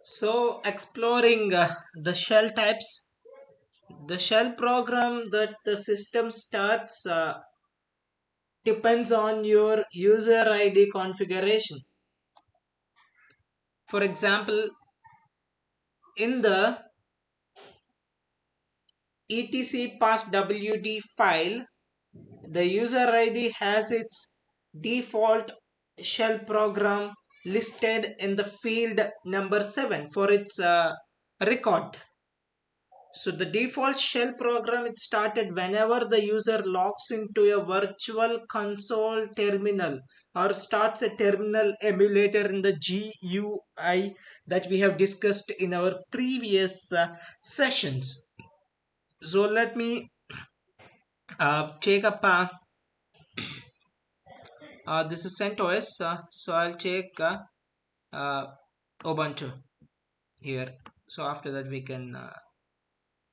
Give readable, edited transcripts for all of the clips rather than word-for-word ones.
So, exploring the shell types, the shell program that the system starts depends on your user ID configuration. For example, in the etc passwd file, the user ID has its default shell program listed in the field number 7 for its record. So the default shell program it started whenever the user logs into a virtual console terminal or starts a terminal emulator in the GUI that we have discussed in our previous sessions. So let me take up this is CentOS. So I'll take uh, Ubuntu here. So after that we can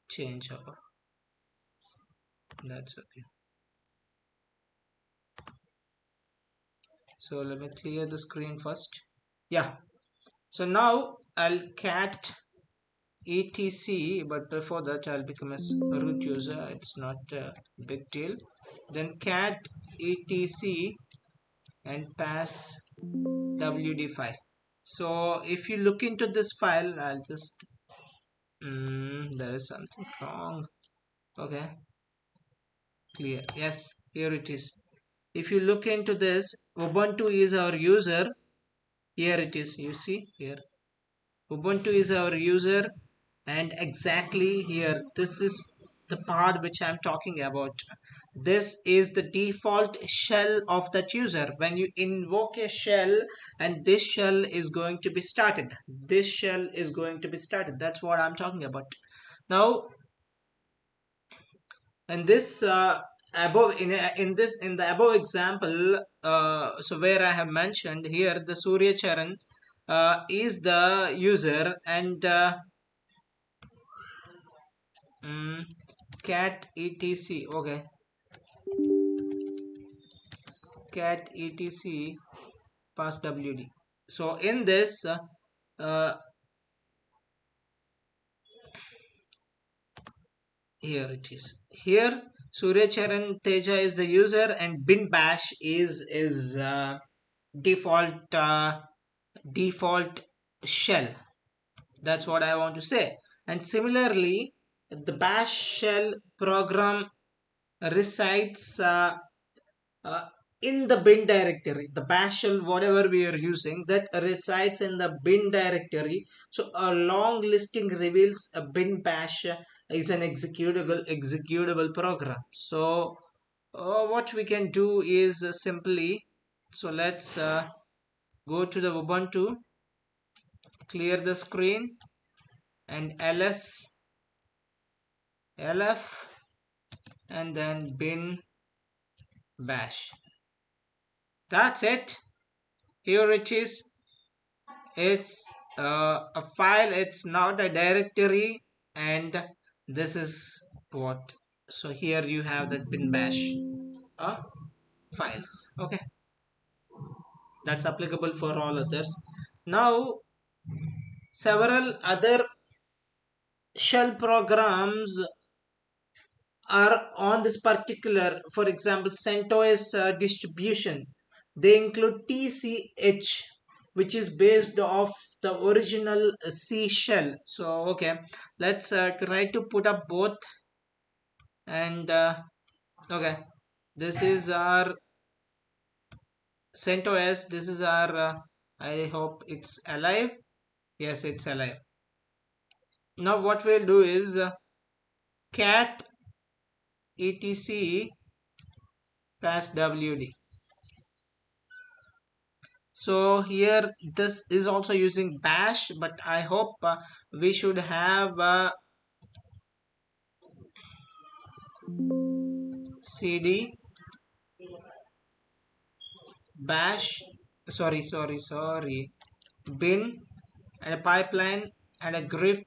change over. That's okay. So let me clear the screen first. Yeah. So now I'll cat etc, but before that I'll become a root user. It's not a big deal. Then cat etc and pass wd file. So if you look into this file, I'll just there is something wrong. Okay, clear. Yes, here it is. If you look into this, Ubuntu is our user. Here it is. You see here. Ubuntu is our user, and exactly here, this is the part which I'm talking about. This is the default shell of that user. When you invoke a shell, and this shell is going to be started. This shell is going to be started. That's what I'm talking about. Now, in this above in the above example, so where I have mentioned here, the Surya Charan is the user, and mm, cat etc, okay, cat etc pass wd. So in this uh, here it is. Here Surya Charan Teja is the user, and bin bash is default default shell. That's what I want to say. And similarly, the bash shell program resides uh, in the bin directory. The bash shell, whatever we are using, that resides in the bin directory. So a long listing reveals a bin bash is an executable program. So what we can do is simply, so let's go to the Ubuntu, clear the screen, and ls lf, and then bin bash. That's it. Here it is. It's a file, it's not a directory, and this is what. So here you have that bin bash uh, files. Okay, that's applicable for all others. Now several other shell programs are on this particular, for example, CentOS distribution. They include TCH, which is based off the original C shell. So okay, let's try to put up both. And okay, this is our CentOS. This is our I hope it's alive. Yes, it's alive. Now what we'll do is cat etc pass wd. So here this is also using bash, but I hope we should have cd bash, sorry, bin, and a pipeline, and a grep,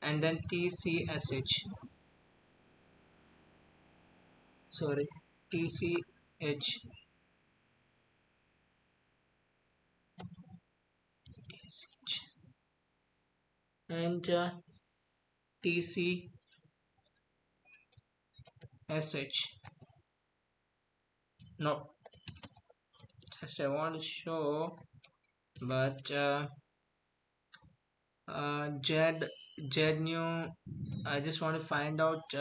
and then tcsh, sorry, tch. and tcsh. No, just I want to show, but Jed new. I just want to find out.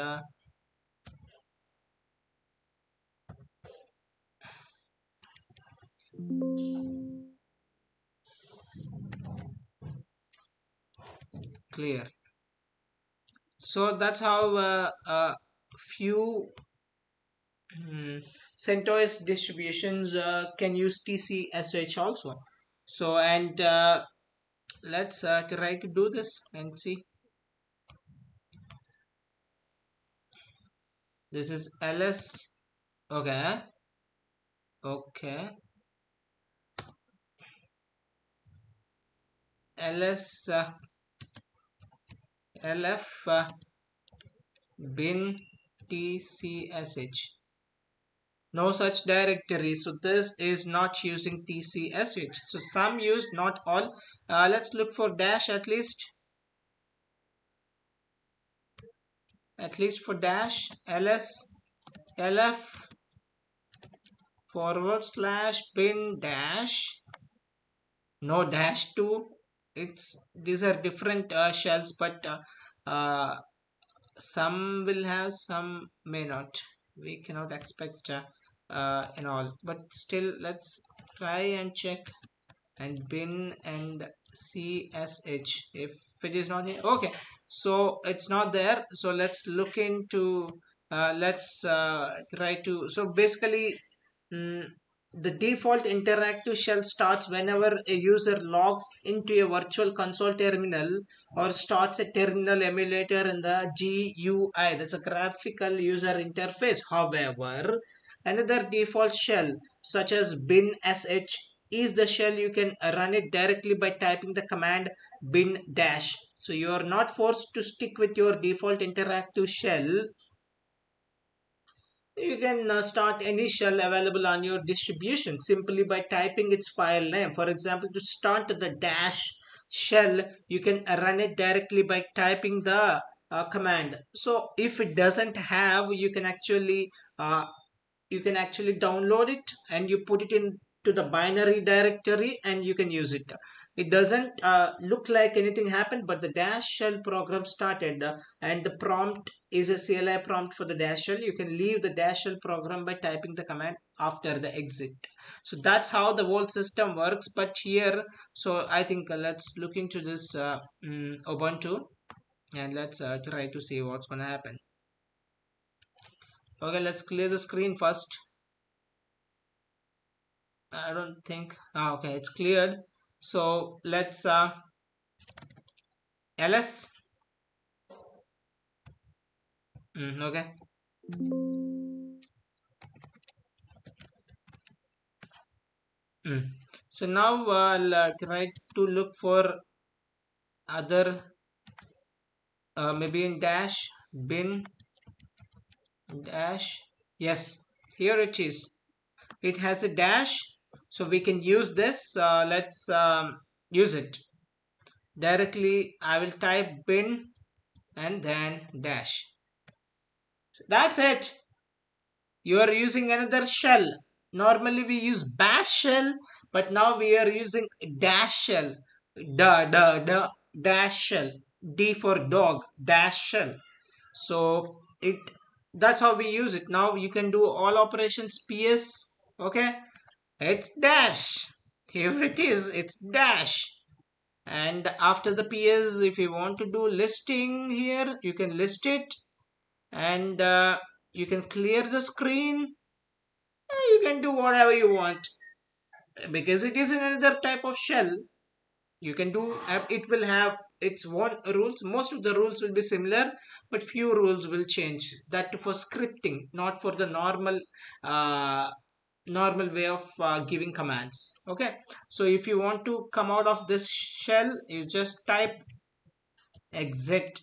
Clear. So that's how few CentOS distributions can use TCSH also. So and let's try to do this and see. This is ls. Okay. Okay. ls lf bin tcsh. No such directory, so this is not using tcsh. So some use, not all. Let's look for dash at least for dash ls lf /bin dash, no dash 2. It's these are different shells, but some will have, some may not. We cannot expect in all, but still let's try and check. And bin and csh, if it is not here. Okay, so it's not there, so let's look into let's try to. So basically, mm, the default interactive shell starts whenever a user logs into a virtual console terminal or starts a terminal emulator in the GUI. That's a graphical user interface. However, another default shell such as bin sh is the shell you can run it directly by typing the command bin dash. So you are not forced to stick with your default interactive shell. You can start any shell available on your distribution simply by typing its file name. For example, to start the dash shell, you can run it directly by typing the command. So if it doesn't have, you can actually download it and you put it into the binary directory and you can use it. It doesn't look like anything happened, but the dash shell program started, and the prompt is a CLI prompt for the dash shell. You can leave the dash shell program by typing the command after the exit. So that's how the whole system works. But here, so I think let's look into this Ubuntu, and let's try to see what's gonna happen. Okay, let's clear the screen first. I don't think. Okay, it's cleared. So let's ls. Okay. So now I'll try to look for other maybe in dash bin dash. Yes, here it is. It has a dash, so we can use this. Let's use it directly. I will type bin and then dash. That's it. You are using another shell. Normally we use bash shell, but now we are using dash shell. Dash shell. D for dog, dash shell. So it that's how we use it. Now you can do all operations ps. Okay, it's dash. Here it is, it's dash. And after the ps, if you want to do listing here, you can list it, and you can clear the screen. You can do whatever you want because it is another type of shell. You can do it will have its own rules. Most of the rules will be similar, but few rules will change. That for scripting, not for the uh, normal way of giving commands. Okay, so if you want to come out of this shell, you just type exit.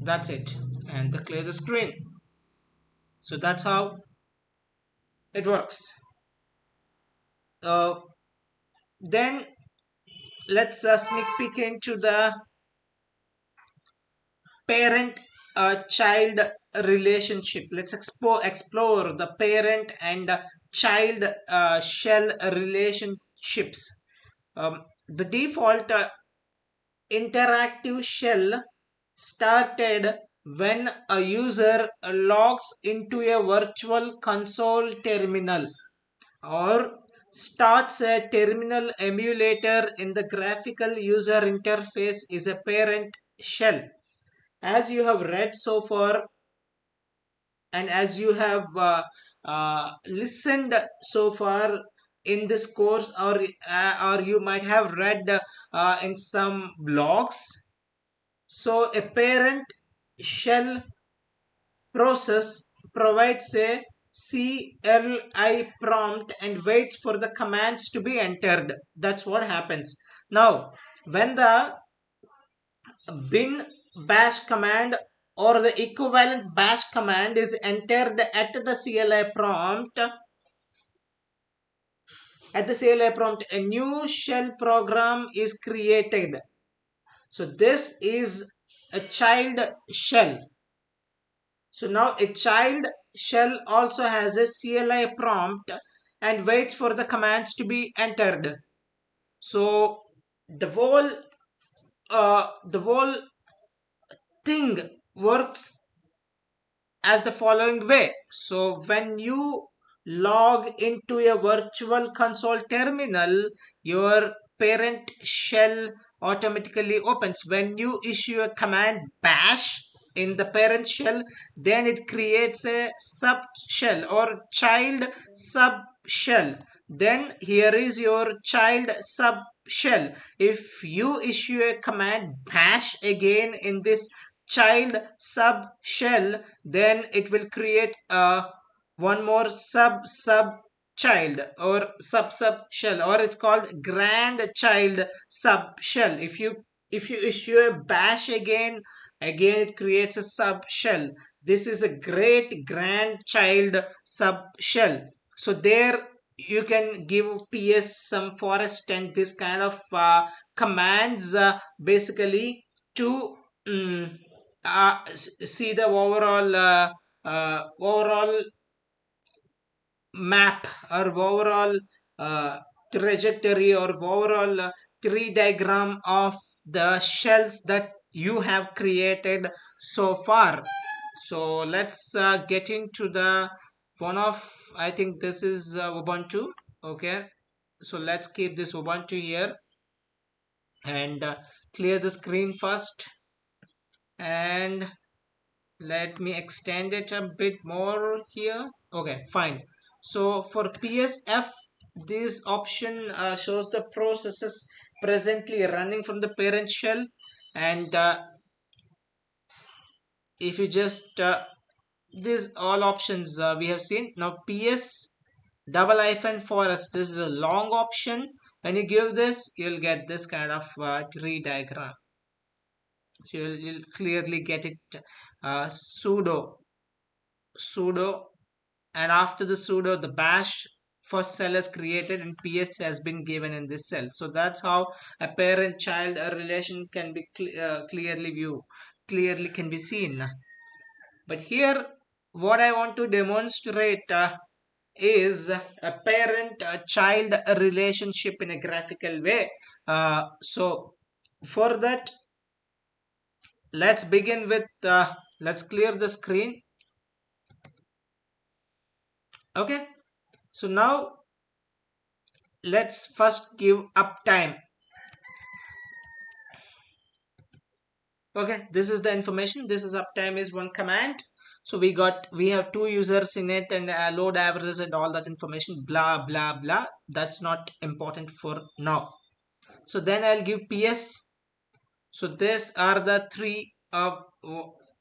That's it, and clear the screen. So that's how it works. Then let's sneak peek into the parent child relationship. Let's explore the parent and child shell relationships. The default interactive shell started when a user logs into a virtual console terminal or starts a terminal emulator in the graphical user interface is a parent shell. As you have read so far, and as you have listened so far in this course, or you might have read in some blogs, so a parent shell process provides a CLI prompt and waits for the commands to be entered. That's what happens. Now, when the bin bash command or the equivalent bash command is entered at the CLI prompt, a new shell program is created. So this is a child shell. So now a child shell also has a CLI prompt and waits for the commands to be entered. So the whole thing works as the following way. So when you log into a virtual console terminal, your parent shell automatically opens. When you issue a command bash in the parent shell, then it creates a sub shell or child sub shell. Then here is your child sub shell. If you issue a command bash again in this child sub shell, then it will create one more sub child or sub shell, or it's called grandchild sub shell. If you issue a bash again it creates a sub shell. This is a great grandchild sub shell. So there you can give ps some forest and this kind of commands basically to mm, see the overall map or overall uh, trajectory or overall tree diagram of the shells that you have created so far. So let's get into the one of, I think this is Ubuntu. Okay, so let's keep this Ubuntu here and clear the screen first, and let me extend it a bit more here. Okay, fine. So for PSF, this option shows the processes presently running from the parent shell, and if you just these all options we have seen. Now PS double hyphen forest, this is a long option. When you give this, you'll get this kind of tree diagram. So you'll clearly get it. Sudo, and after the sudo, the bash first cell is created and ps has been given in this cell. So that's how a parent child relation can be clearly can be seen. But here what I want to demonstrate is a parent child relationship in a graphical way. So for that, let's begin with let's clear the screen. Okay, so now let's first give uptime. Okay, this is the information. This is uptime is one command. So we have two users in it, and load average and all that information, blah blah blah. That's not important for now. So then I'll give ps. So these are the three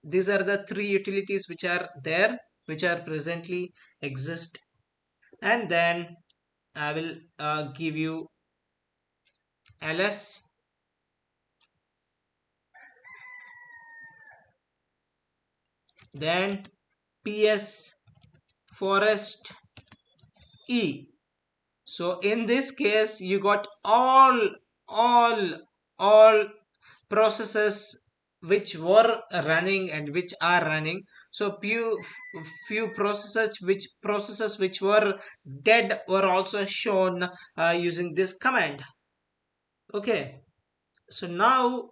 utilities which are there, which are presently exist. And then I will give you ls, then ps forest e. So in this case you got all processes which were running and which are running. So few processes which were dead were also shown using this command. Okay, so now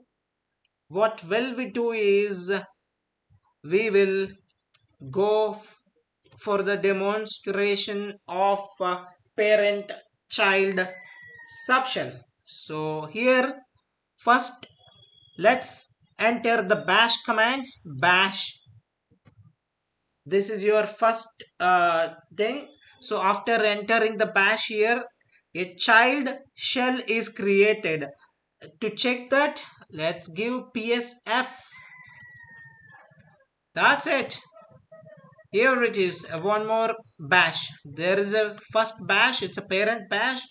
what will we do is we will go for the demonstration of parent child subshell. So here first let's enter the bash command. Bash, this is your first thing. So after entering the bash here, a child shell is created. To check that, let's give psf. That's it. Here it is, one more bash. There is a first bash, it's a parent bash,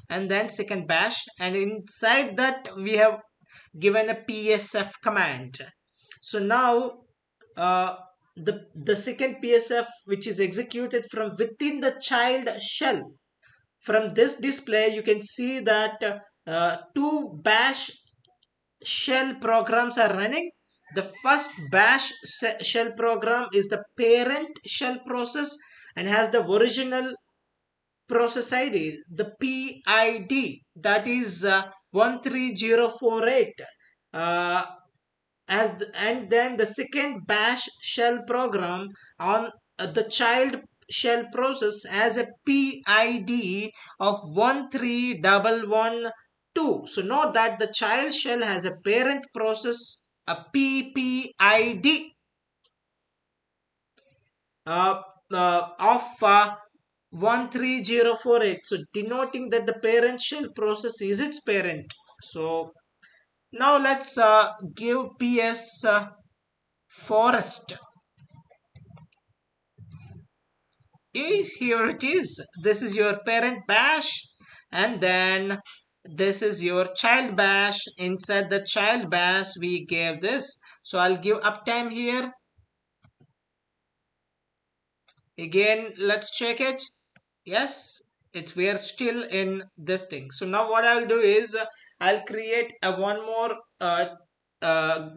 and then second bash, and inside that we have given a psf command. So now uh, the second psf which is executed from within the child shell. From this display you can see that two bash shell programs are running. The first bash shell program is the parent shell process and has the original process ID, the PID, that is 13048. Uh, and then the second bash shell program on the child shell process has a PID of 13112. So note that the child shell has a parent process, a PPID uh, of 13048, so denoting that the parent shell process is its parent. So now let's give ps forest. Here it is. This is your parent bash, and then this is your child bash. Inside the child bash we gave this. So I'll give uptime here. Again, let's check it. Yes, it's we are still in this thing. So now what I'll do is I'll create a one more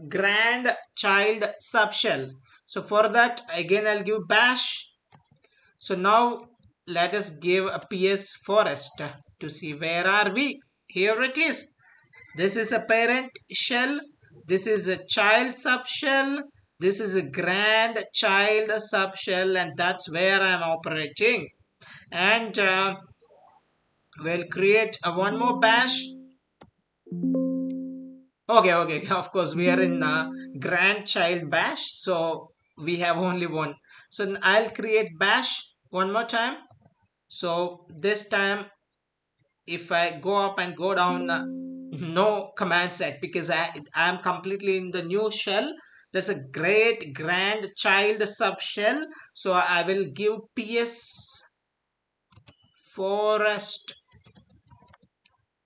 grand child subshell. So for that again I'll give bash. So now let us give a ps forest to see where are we. Here it is. This is a parent shell. This is a child subshell. This is a grand child subshell, and that's where I'm operating. And we'll create a one more bash. Okay. Of course, we are in grandchild bash, so we have only one. So I'll create bash one more time. So this time, if I go up and go down, no command set because I'm completely in the new shell. There's a great grand child sub shell. So I will give ps forest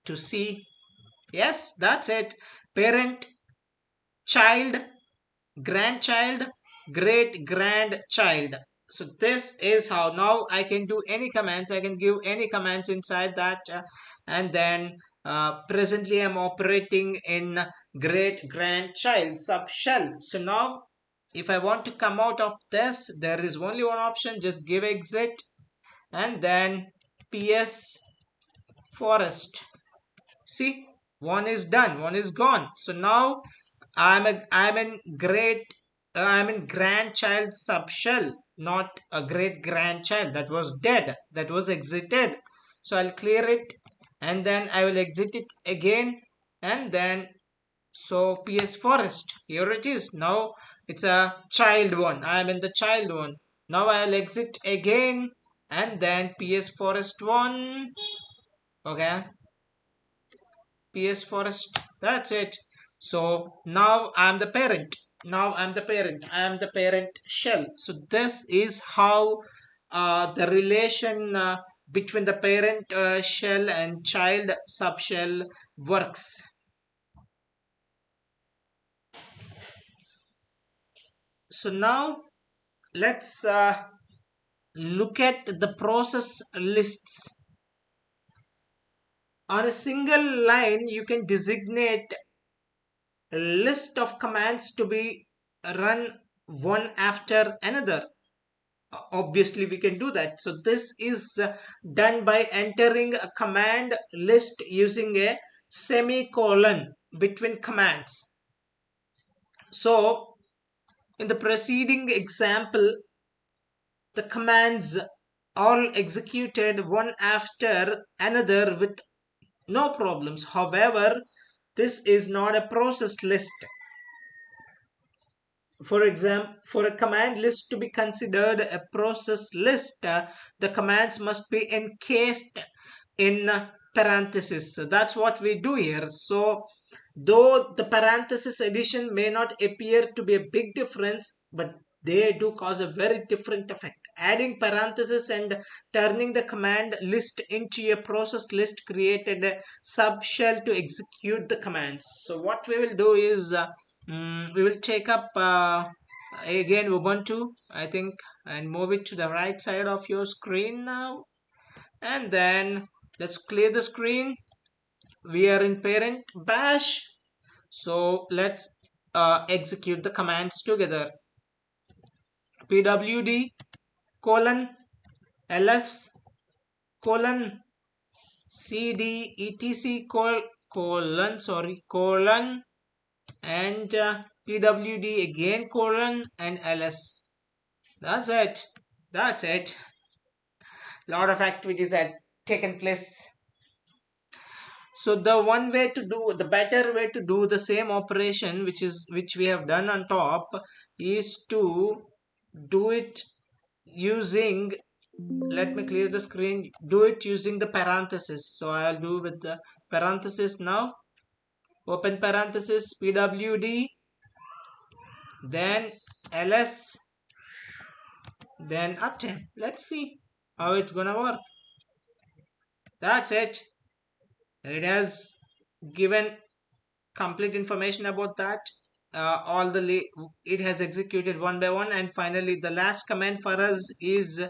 to see. Yes, that's it. Parent, child, grandchild, great grandchild. So this is how now I can do any commands. I can give any commands inside that, and then presently I'm operating in great grandchild sub shell. So now if I want to come out of this, there is only one option. Just give exit and then ps forest. See, one is done, one is gone. So now I'm in great I'm in grandchild subshell, not a great grandchild that was dead, that was exited. So I'll clear it and then I will exit it again, and then so ps forest, here it is. Now it's a child one. I'm in the child one. Now I'll exit again and then ps forest one. Okay, ps forest, that's it. So now I'm the parent. Now I'm the parent. I am the parent shell. So this is how the relation between the parent shell and child subshell works. So now let's look at the process lists. On a single line you can designate a list of commands to be run one after another. Obviously we can do that. So this is done by entering a command list using a semicolon between commands. So in the preceding example, the commands all executed one after another with no problems. However, this is not a process list. For example, for a command list to be considered a process list, the commands must be encased in parentheses. So that's what we do here. So though the parenthesis addition may not appear to be a big difference, but they do cause a very different effect. Adding parenthesis and turning the command list into a process list created a subshell to execute the commands. So what we will do is we will take up again Ubuntu, I think, and move it to the right side of your screen now. And then let's clear the screen. We are in parent bash. So let's execute the commands together. pwd colon ls colon cd colon and pwd again colon and ls. That's it. That's it. Lot of activities had taken place. So the one way to do, the better way to do the same operation, which we have done on top, is to do it using, let me clear the screen, do it using the parenthesis. So I'll do with the parenthesis now. Open parenthesis pwd, then ls, then uptime. Let's see how it's gonna work. That's it. It has given complete information about that. All the it has executed one by one, and finally the last command for us is,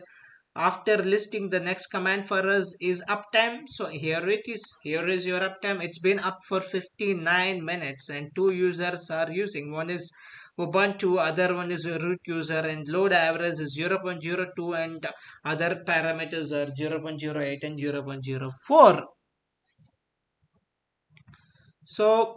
after listing the next command for us is uptime. So here it is. Here is your uptime. It's been up for 59 minutes and two users are using. One is Ubuntu, other one is a root user, and load average is 0.02 and other parameters are 0.08 and 0.04. So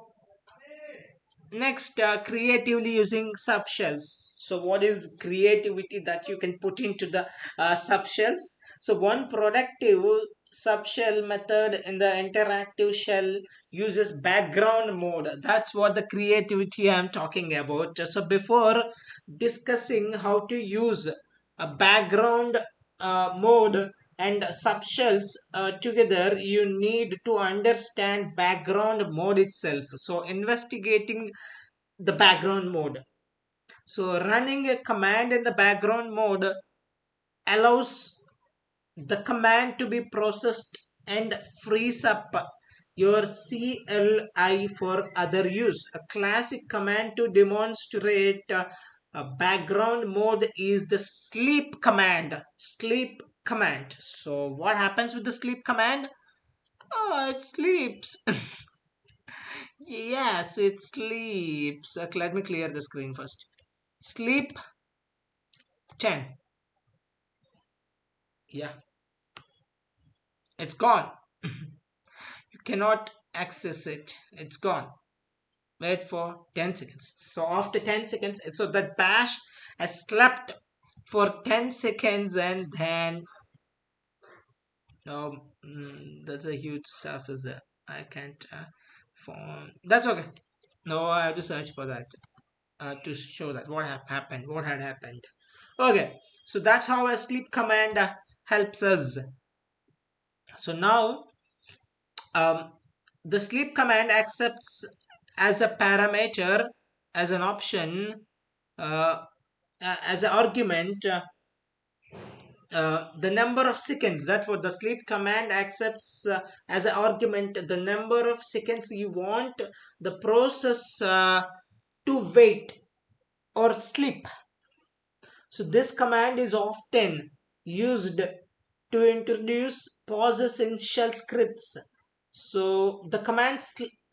next, creatively using subshells. So what is creativity that you can put into the subshells? So one productive subshell method in the interactive shell uses background mode. That's what the creativity I'm talking about. So before discussing how to use a background mode and subshells together, you need to understand background mode itself. So investigating the background mode. So running a command in the background mode allows the command to be processed and frees up your CLI for other use. A classic command to demonstrate a background mode is the sleep command. Sleep command. So what happens with the sleep command? Oh, it sleeps. Yes, it sleeps. Let me clear the screen first. Sleep 10. Yeah, it's gone. You cannot access it. It's gone. Wait for 10 seconds. So after 10 seconds, so that bash has slept for 10 seconds and then no, that's a huge stuff is there. I can't form. That's okay. No, I have to search for that to show that what happened, what had happened. Okay, so that's how a sleep command helps us. So now the sleep command accepts as a parameter, as an option, uh, as an argument, the number of seconds. That's what the sleep command accepts as an argument, the number of seconds you want the process to wait or sleep. So this command is often used to introduce pauses in shell scripts. So the command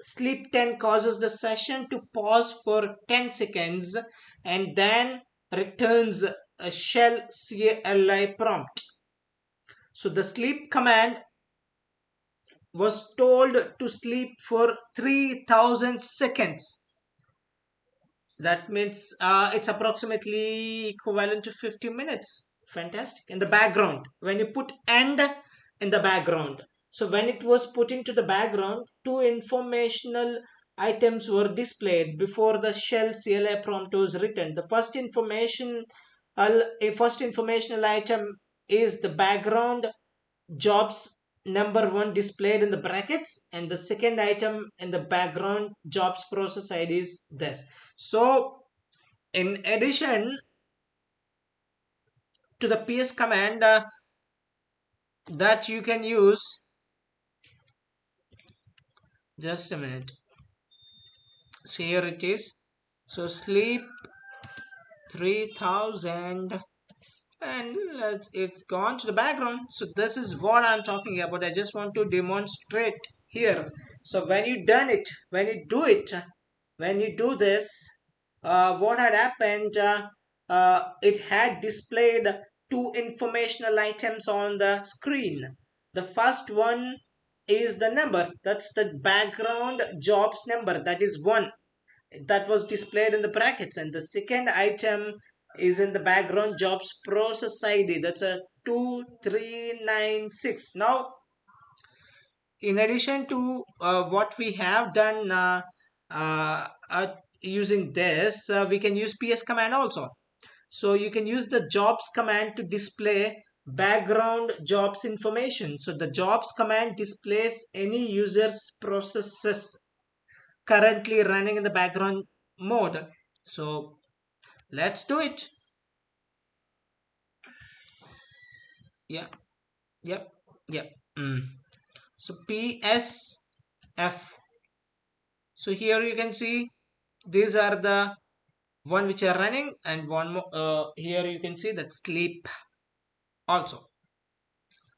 sleep 10 causes the session to pause for 10 seconds and then returns a shell CLI prompt. So the sleep command was told to sleep for 3000 seconds. That means it's approximately equivalent to 50 minutes. Fantastic. In the background, when you put end in the background. So when it was put into the background, two informational items were displayed before the shell CLI prompt was written. The first informational item is the background jobs number one displayed in the brackets, and the second item in the background jobs process ID is this. So in addition to the ps command that you can use, just a minute, so here it is. So sleep 3000 and it's gone to the background. So this is what I'm talking about. I just want to demonstrate here. So when you done it, when you do this, what had happened, it had displayed two informational items on the screen. The first one is the number, that's the background jobs number, that is 1, that was displayed in the brackets, and the second item is in the background jobs process ID, that's a 2396. Now in addition to what we have done uh, uh, using this, we can use ps command also. So you can use the jobs command to display background jobs information. So the jobs command displays any user's processes currently running in the background mode. So let's do it. Yeah, yep, yep. So PSF. So here you can see these are the one which are running, and one more here you can see that sleep also.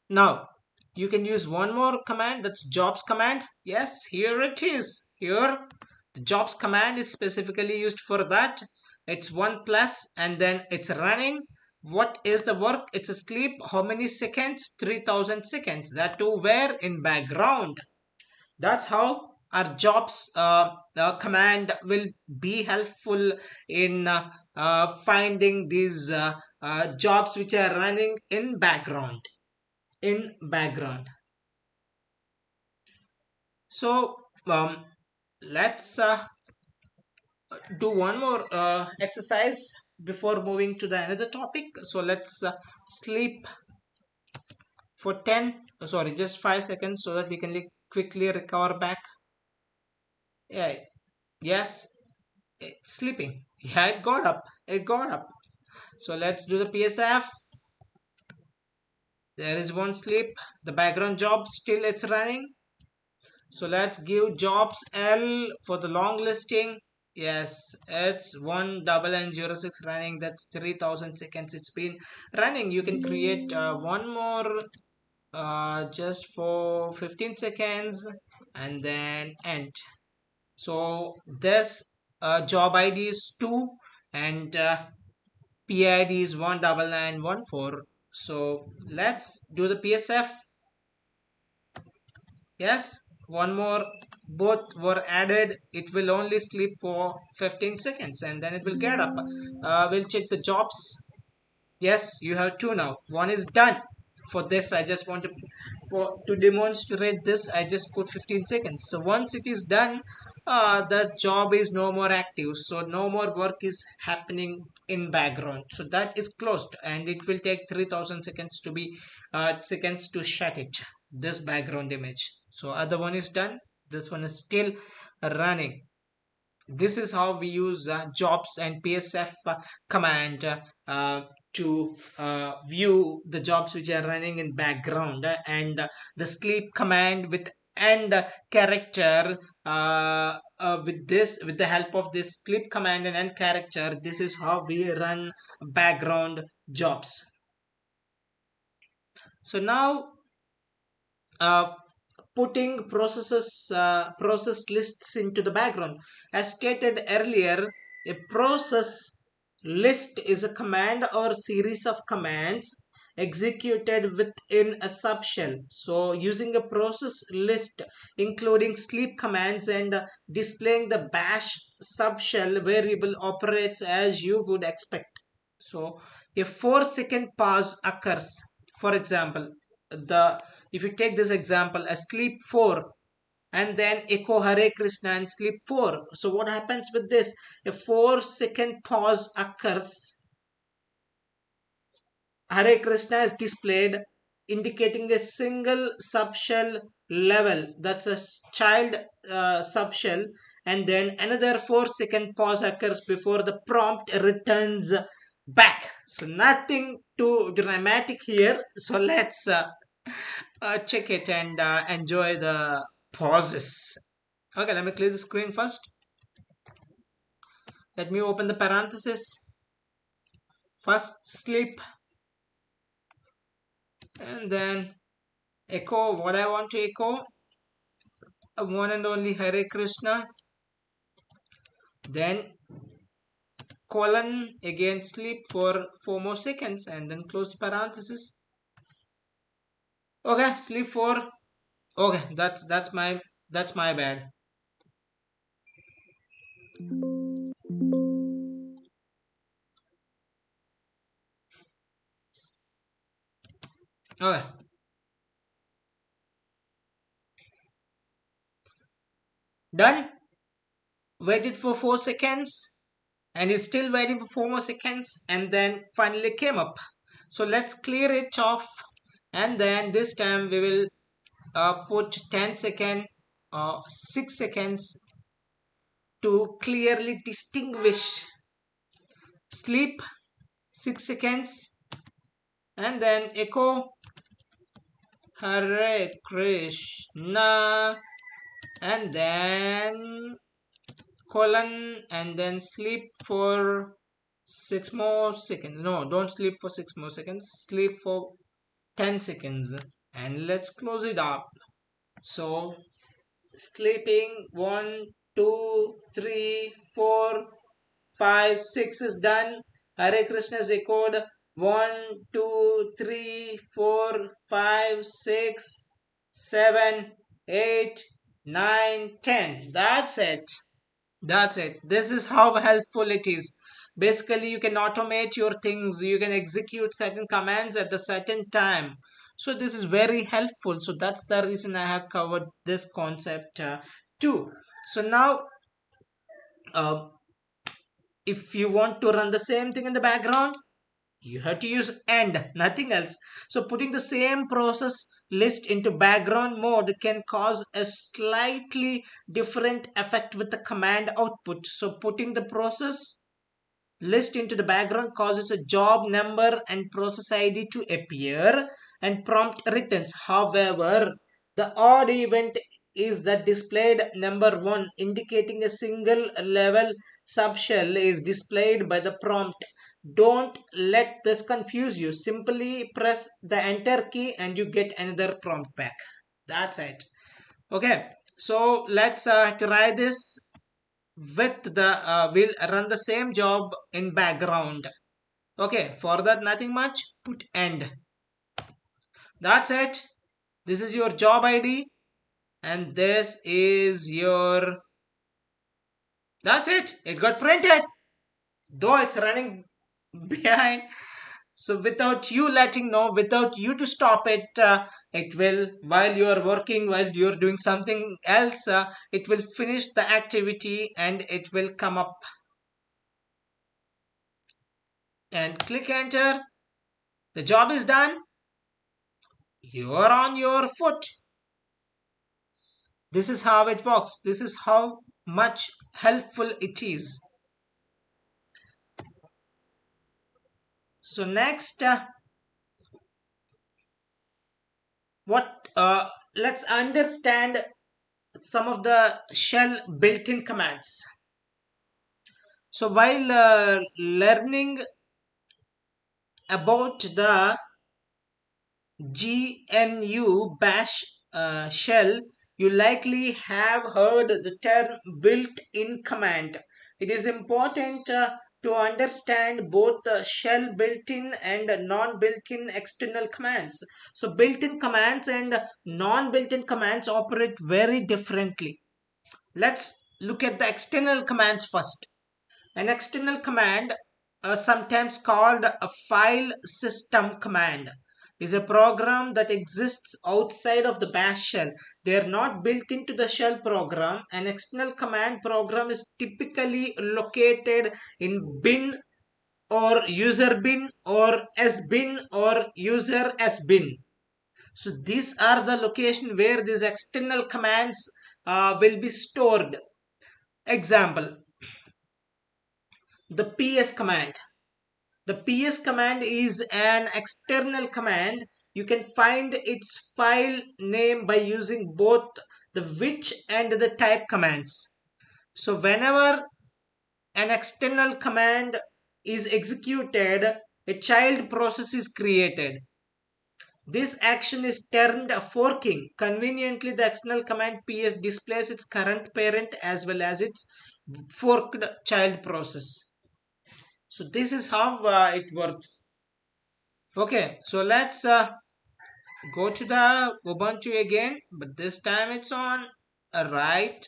Now you can use one more command, that's jobs command. Yes, here it is. Here the jobs command is specifically used for that. It's 1 plus and then it's running. What is the work? It's a sleep. How many seconds? 3000 seconds. That too where? In background. That's how our jobs command will be helpful in finding these jobs which are running in background. So let's do one more exercise before moving to the another topic. So let's sleep for 10, sorry, just 5 seconds so that we can quickly recover back. Yeah, yes, it's sleeping. Yeah, it got up. So let's do the PSF. There is one sleep. The background job still it's running. So let's give jobs L for the long listing. Yes, it's 10006 running. That's 3000 seconds. It's been running. You can create one more just for 15 seconds and then end. So this job ID is 2 and PID is 19914. So let's do the PSF. Yes, one more, both were added. It will only sleep for 15 seconds and then it will get up. We'll check the jobs. Yes, you have two now. One is done. For this, I just want to demonstrate this. I just put 15 seconds. So once it is done, the job is no more active. So no more work is happening in background. So that is closed, and it will take 3000 seconds to be seconds to shut it. This background image. So other one is done. This one is still running. This is how we use jobs and PSF command to view the jobs which are running in background, and the sleep command with end character, with the help of this sleep command and end character, this is how we run background jobs. So now putting process lists into the background. As stated earlier, a process list is a command or series of commands executed within a subshell. So using a process list including sleep commands and displaying the bash subshell variable operates as you would expect. So a 4-second pause occurs. For example, the if you take this example, a sleep 4 and then echo Hare Krishna and sleep 4. So what happens with this? A 4-second pause occurs. Hare Krishna is displayed indicating a single subshell level. That's a child subshell. And then another 4-second pause occurs before the prompt returns back. So nothing too dramatic here. So let's check it and enjoy the pauses. Okay, let me clear the screen first. Let me open the parenthesis. First sleep and then echo what I want to echo. One and only Hare Krishna. Then colon again sleep for 4 more seconds and then close the parenthesis. Okay, sleep for. Okay, that's my bad. Okay. Done. Waited for 4 seconds and is still waiting for 4 more seconds and then finally came up. So let's clear it off and then this time we will put 10 second or 6 seconds to clearly distinguish sleep 6 seconds and then echo Hare Krishna and then colon and then sleep for 6 more seconds. No, don't sleep for 6 more seconds. Sleep for 10 seconds and let's close it up. So sleeping 1, 2, 3, 4, 5, 6 is done. Hare Krishna is echoed 1, 2, 3, 4, 5, 6, 7, 8, 9, 10. That's it. That's it. This is how helpful it is. Basically, you can automate your things. You can execute certain commands at the certain time. So this is very helpful. So that's the reason I have covered this concept too. So now, uh, if you want to run the same thing in the background, you have to use and nothing else. So putting the same process list into background mode can cause a slightly different effect with the command output. So putting the process list into the background causes a job number and process ID to appear and prompt returns. However, the odd event is that displayed number 1 indicating a single level subshell is displayed by the prompt. Don't let this confuse you. Simply press the enter key and you get another prompt back. That's it. Okay, so let's try this with the we'll run the same job in background. Okay, for that nothing much, put end. That's it. This is your job ID and this is your, that's it, it got printed though it's running behind. So without you letting know, without you to stop it, it will, while you are working, while you're doing something else, it will finish the activity and it will come up and click enter. The job is done. You're on your foot. This is how it works. This is how much helpful it is. So next, what let's understand some of the shell built-in commands. So while learning about the GNU bash shell, you likely have heard the term built-in command. It is important to understand both the shell built-in and non-built-in external commands. So built-in commands and non-built-in commands operate very differently. Let's look at the external commands first. An external command, sometimes called a file system command, is a program that exists outside of the bash shell. They are not built into the shell program. An external command program is typically located in bin or user bin or sbin or user sbin. So these are the location where these external commands will be stored. Example, the ps command. The ps command is an external command. You can find its file name by using both the which and the type commands. So whenever an external command is executed, a child process is created. This action is termed a forking. Conveniently, the external command ps displays its current parent as well as its forked child process. So this is how it works. Okay, so let's go to the Ubuntu again, but this time it's on a right.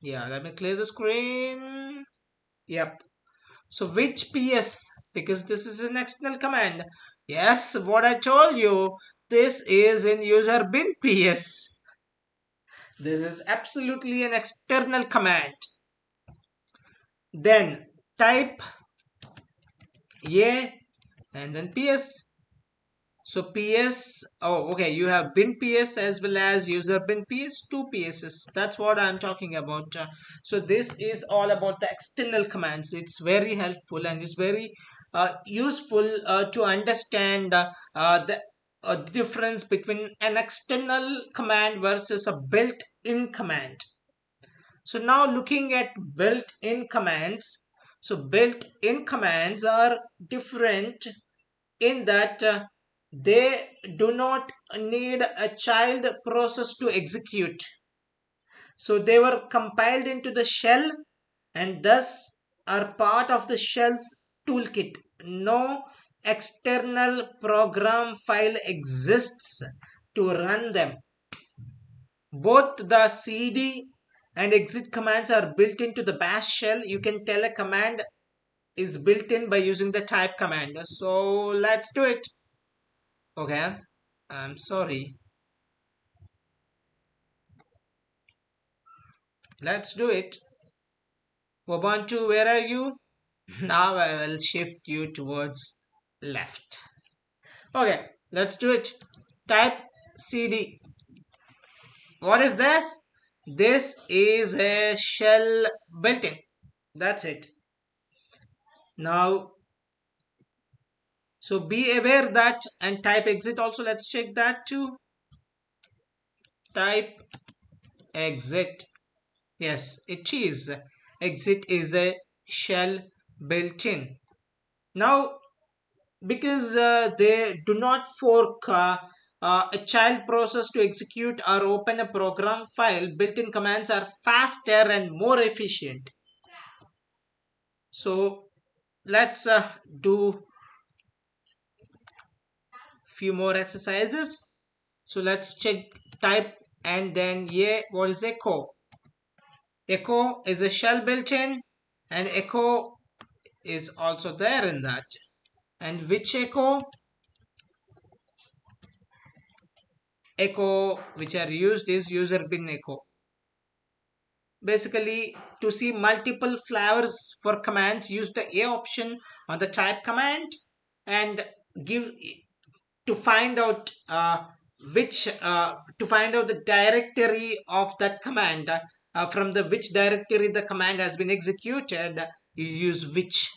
Yeah, let me clear the screen. Yep. So which PS? Because this is an external command. Yes, what I told you, this is in user bin PS. This is absolutely an external command. Then type a and then PS. So PS, oh, okay, you have bin PS as well as user bin PS, two PSs. That's what I'm talking about. So this is all about the external commands. It's very helpful and it's very useful to understand the difference between an external command versus a built-in command. So now looking at built-in commands. So built-in commands are different in that they do not need a child process to execute. So they were compiled into the shell and thus are part of the shell's toolkit. No external program file exists to run them. Both the cd and exit commands are built into the bash shell. You can tell a command is built in by using the type command. So let's do it. Okay, I'm sorry. Let's do it. Ubuntu, where are you? Now I will shift you towards left. Okay, let's do it. Type cd. What is this? This is a shell built-in. That's it. Now, so be aware that and type exit also. Let's check that too. Type exit. Yes, it is. Exit is a shell built-in. Now, because they do not fork a child process to execute or open a program file, built-in commands are faster and more efficient. So let's do few more exercises. So let's check type and then what is echo? Echo is a shell built-in and echo is also there in that. And which echo? Echo which are used is user bin echo. Basically, to see multiple flavors for commands, use the A option on the type command and give to find out to find out the directory of that command. From the which directory the command has been executed, you use which.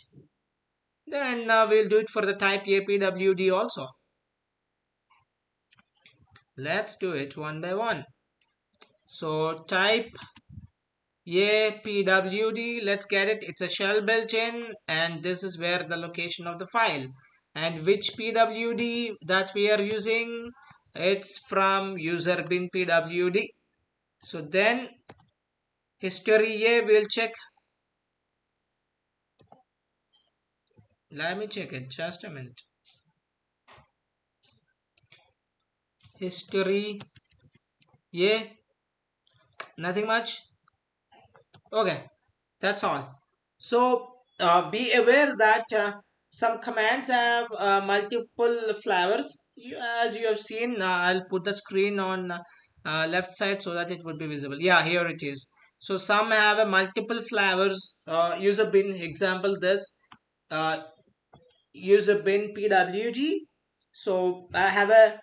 Then we'll do it for the type apwd also. Let's do it one by one. So type apwd, let's get it. It's a shell built-in and this is where the location of the file. And which pwd that we are using? It's from user bin pwd. So then history A will check. Let me check it. Just a minute. History A. Nothing much. Okay, that's all. So be aware that some commands have multiple flavors. As you have seen, I'll put the screen on left side so that it would be visible. Yeah, here it is. So some have a multiple flavors. User bin example this. Uh, User bin pwd. So I have a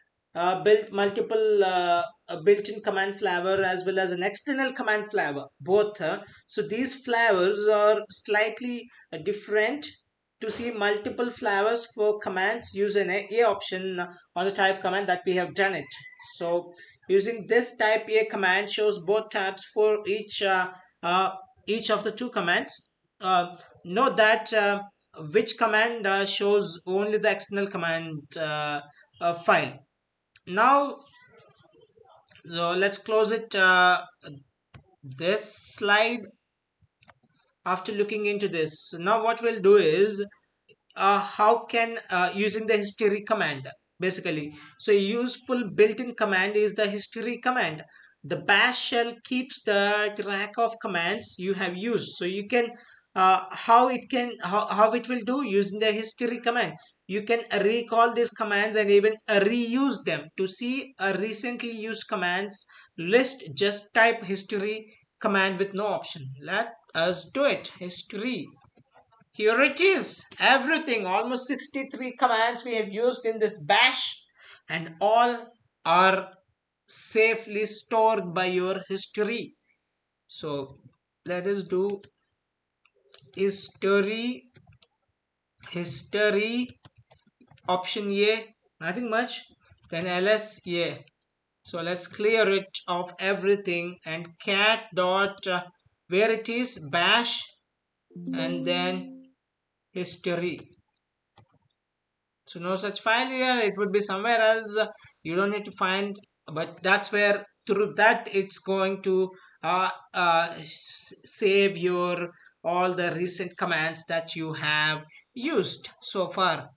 built multiple a built-in command flavor as well as an external command flavor both. So these flavors are slightly different. To see multiple flavors for commands, use an A option on the type command that we have done it. So using this type A command shows both types for uh, each of the two commands. Note that which command shows only the external command file. Now, so let's close it. This slide. After looking into this, so now what we'll do is how can using the history command basically. So a useful built-in command is the history command. The bash shell keeps the track of commands you have used. So you can how it will do using the history command. You can recall these commands and even reuse them. To see a recently used commands list, just type history command with no option. Let us do it. History. Here it is. Everything, almost 63 commands we have used in this bash, and all are safely stored by your history. So let us do history, history, option A, nothing much, then ls A. So let's clear it of everything and cat dot where it is bash and then history. So no such file here. It would be somewhere else. You don't need to find, but that's where through that it's going to save your all the recent commands that you have used so far.